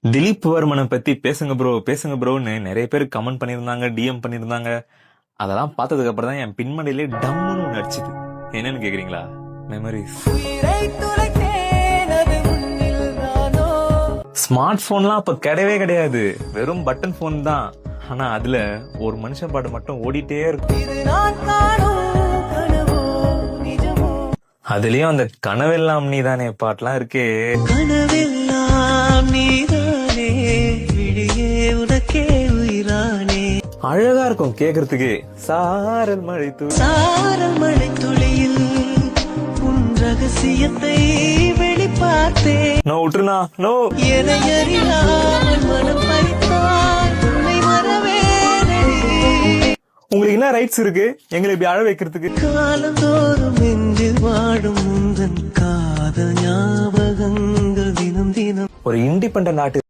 திலீப் வர்மனை பத்தி பேசுங்க ப்ரோன்னு நிறைய பேர் கமெண்ட் பண்ணியிருந்தாங்க, டிஎம் பண்ணியிருந்தாங்க. அதெல்லாம் பார்த்ததுக்கு அப்புறம் தான் என் பின்மண்டையிலே டம்முன்னு ஒன்று அடிச்சுது. என்னன்னு கேக்குறீங்களா? மெமரிஸ். ஸ்மார்ட் போன்லாம் அப்ப கிடையவே கிடையாது, வெறும் பட்டன் போன் தான். ஆனா அதுல ஒரு மனுஷன் பாட்டு மட்டும் ஓடிட்டே இருக்கும். அதுலயும் அந்த கனவெல்லாம் நீதானே பாட்டுலாம் இருக்கே. அழகா இருக்கும் கேக்குறதுக்கு. சாரல் மழை துளியில் உன் ரகசியத்தை வெளிப்பார்த்தே. No விட்டுருனா, no. உங்களுக்கு என்ன ரைட்ஸ் இருக்கு எங்களை இப்படி அழ வைக்கிறதுக்கு? காலந்தோறும் நெஞ்சில் வாடும் முந்தன் காதல் ஞாபகங்கள் தினம் தினம். ஒரு இண்டிபெண்டன்ட் நாட்டு